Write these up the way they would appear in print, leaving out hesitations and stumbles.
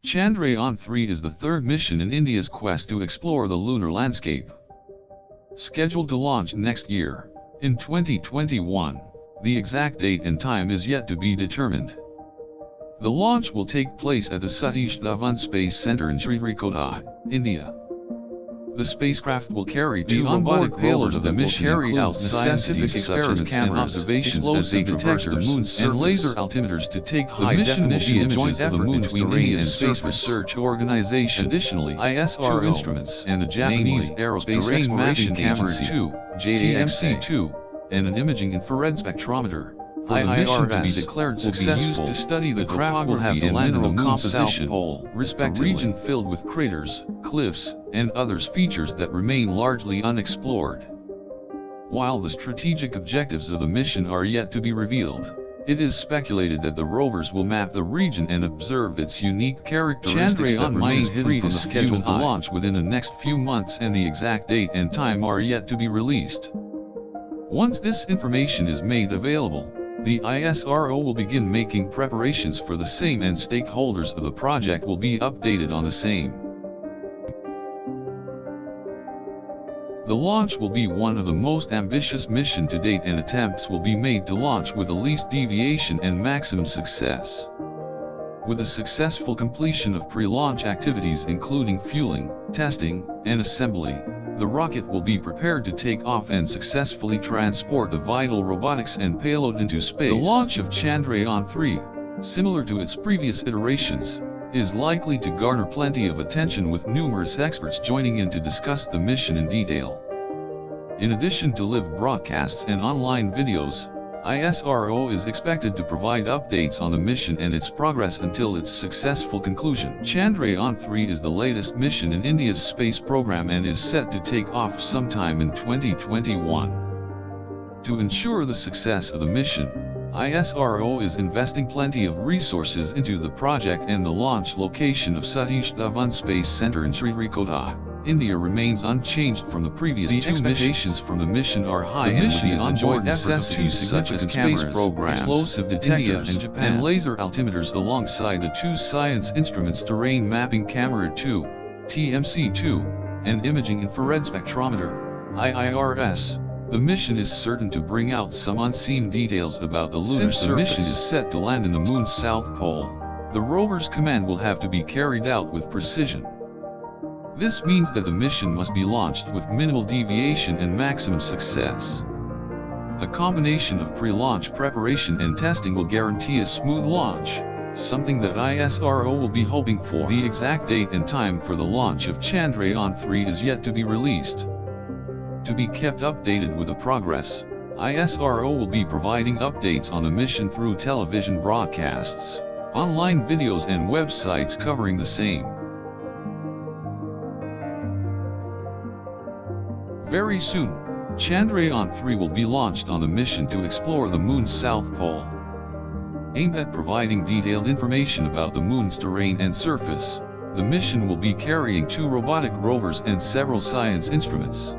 Chandrayaan-3 is the third mission in India's quest to explore the lunar landscape. Scheduled to launch next year, in 2021, the exact date and time is yet to be determined. The launch will take place at the Satish Dhawan Space Center in Sriharikota, India. The spacecraft will carry two robotic payloads that will carry out scientific experiments and observations as they traverse the moon's surface, and laser altimeters to take high-definition images of the moon's terrain and Space Research Organization. Additionally, ISRO two instruments and the Japanese Aerospace Exploration Agency TMC-2 and an imaging infrared spectrometer for the mission to be declared successful to study the craft will have to land on the moon's south pole, respectively, a region filled with craters, cliffs, and other features that remain largely unexplored. While the strategic objectives of the mission are yet to be revealed, it is speculated that the rovers will map the region and observe its unique characteristics that remain hidden from the scheduled to launch within the next few months, and the exact date and time are yet to be released. Once this information is made available, the ISRO will begin making preparations for the same, and stakeholders of the project will be updated on the same. The launch will be one of the most ambitious missions to date, and attempts will be made to launch with the least deviation and maximum success. With a successful completion of pre-launch activities including fueling, testing, and assembly, the rocket will be prepared to take off and successfully transport the vital robotics and payload into space. The launch of Chandrayaan-3, similar to its previous iterations, is likely to garner plenty of attention, with numerous experts joining in to discuss the mission in detail. In addition to live broadcasts and online videos, ISRO is expected to provide updates on the mission and its progress until its successful conclusion. Chandrayaan-3 is the latest mission in India's space program and is set to take off sometime in 2021. To ensure the success of the mission, ISRO is investing plenty of resources into the project, and the launch location of Satish Dhawan Space Center in Sriharikota, India remains unchanged from the previous two missions. The expectations from the mission are high, and with the onboard necessities such as cameras, explosive detectors, and Japan, and laser altimeters alongside the two science instruments, terrain mapping camera 2, TMC-2, and imaging infrared spectrometer, IIRS. The mission is certain to bring out some unseen details about the lunar surface. The mission is set to land in the moon's south pole, the rover's command will have to be carried out with precision. This means that the mission must be launched with minimal deviation and maximum success. A combination of pre-launch preparation and testing will guarantee a smooth launch, something that ISRO will be hoping for. The exact date and time for the launch of Chandrayaan-3 is yet to be released. To be kept updated with the progress, ISRO will be providing updates on the mission through television broadcasts, online videos, and websites covering the same. Very soon, Chandrayaan-3 will be launched on the mission to explore the moon's south pole. Aimed at providing detailed information about the moon's terrain and surface, the mission will be carrying two robotic rovers and several science instruments.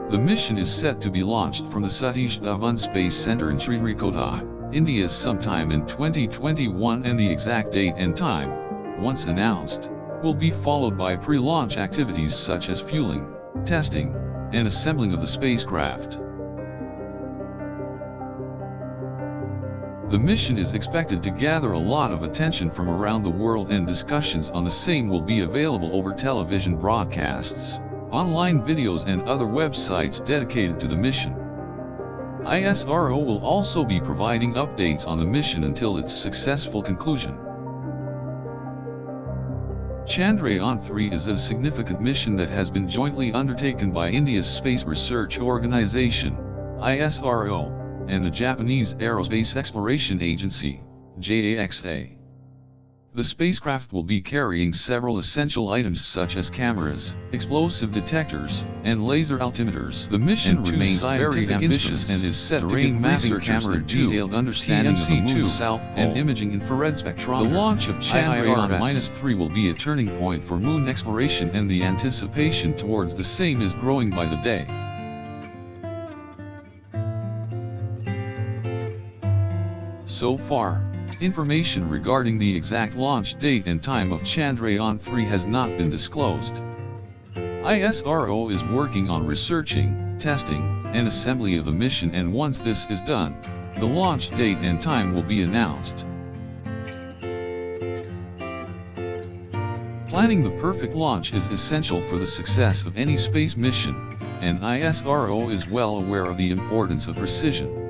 The mission is set to be launched from the Satish Dhawan Space Center in Sriharikota, India sometime in 2021, and the exact date and time, once announced, will be followed by pre-launch activities such as fueling, testing, and assembling of the spacecraft. The mission is expected to gather a lot of attention from around the world, and discussions on the same will be available over television broadcasts, online videos, and other websites dedicated to the mission. ISRO will also be providing updates on the mission until its successful conclusion. Chandrayaan-3 is a significant mission that has been jointly undertaken by India's Space Research Organization, ISRO, and the Japanese Aerospace Exploration Agency, JAXA. The spacecraft will be carrying several essential items such as cameras, explosive detectors, and laser altimeters. The mission remains very ambitious and is set to give researchers a detailed understanding of the moon's south pole and imaging infrared spectrometer. The launch of Chandrayaan-3 will be a turning point for moon exploration, and the anticipation towards the same is growing by the day. So far, information regarding the exact launch date and time of Chandrayaan 3 has not been disclosed. ISRO is working on researching, testing, and assembly of the mission, and once this is done, the launch date and time will be announced. Planning the perfect launch is essential for the success of any space mission, and ISRO is well aware of the importance of precision.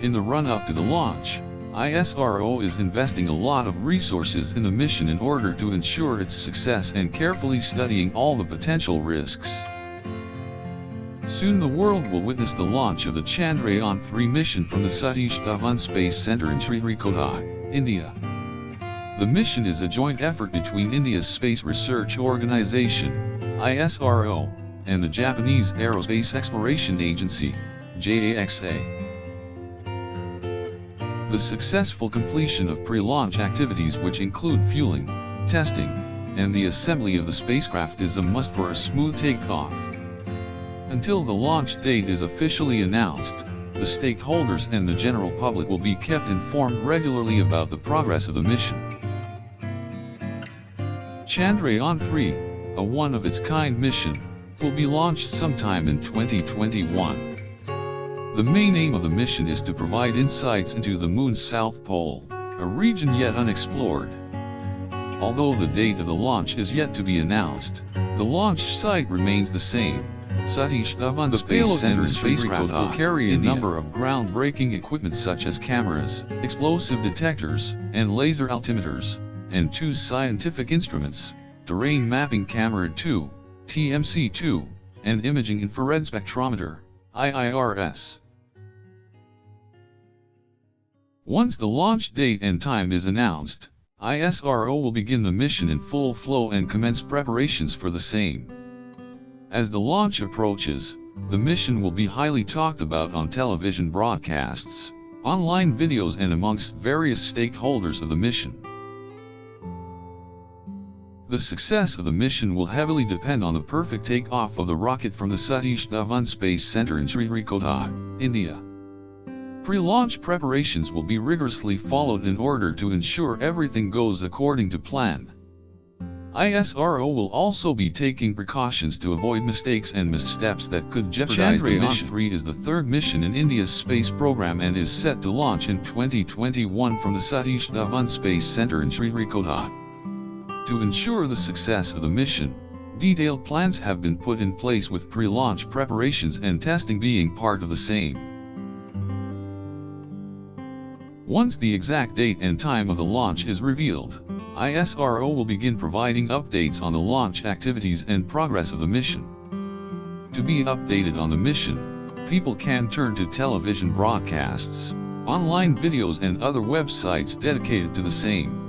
In the run-up to the launch, ISRO is investing a lot of resources in the mission in order to ensure its success and carefully studying all the potential risks. Soon the world will witness the launch of the Chandrayaan 3 mission from the Satish Dhawan Space Center in Sriharikota, India. The mission is a joint effort between India's Space Research Organization, ISRO, and the Japanese Aerospace Exploration Agency, JAXA. The successful completion of pre-launch activities, which include fueling, testing, and the assembly of the spacecraft, is a must for a smooth takeoff. Until the launch date is officially announced, the stakeholders and the general public will be kept informed regularly about the progress of the mission. Chandrayaan 3, a one-of-its-kind mission, will be launched sometime in 2021. The main aim of the mission is to provide insights into the Moon's South Pole, a region yet unexplored. Although the date of the launch is yet to be announced, the launch site remains the same. Satish Dhawan Space Center. The spacecraft will carry a number of groundbreaking equipment such as cameras, explosive detectors, and laser altimeters, and 2 scientific instruments, Terrain Mapping Camera 2, TMC-2, and Imaging Infrared Spectrometer, IIRS. Once the launch date and time is announced, ISRO will begin the mission in full flow and commence preparations for the same. As the launch approaches, the mission will be highly talked about on television broadcasts, online videos, and amongst various stakeholders of the mission. The success of the mission will heavily depend on the perfect takeoff of the rocket from the Satish Dhawan Space Center in Sriharikota, India. Pre-launch preparations will be rigorously followed in order to ensure everything goes according to plan. ISRO will also be taking precautions to avoid mistakes and missteps that could jeopardize the mission. Chandrayaan 3 is the third mission in India's space program and is set to launch in 2021 from the Satish Dhawan Space Center in Sriharikota. To ensure the success of the mission, detailed plans have been put in place with pre-launch preparations and testing being part of the same. Once the exact date and time of the launch is revealed, ISRO will begin providing updates on the launch activities and progress of the mission. To be updated on the mission, people can turn to television broadcasts, online videos, and other websites dedicated to the same.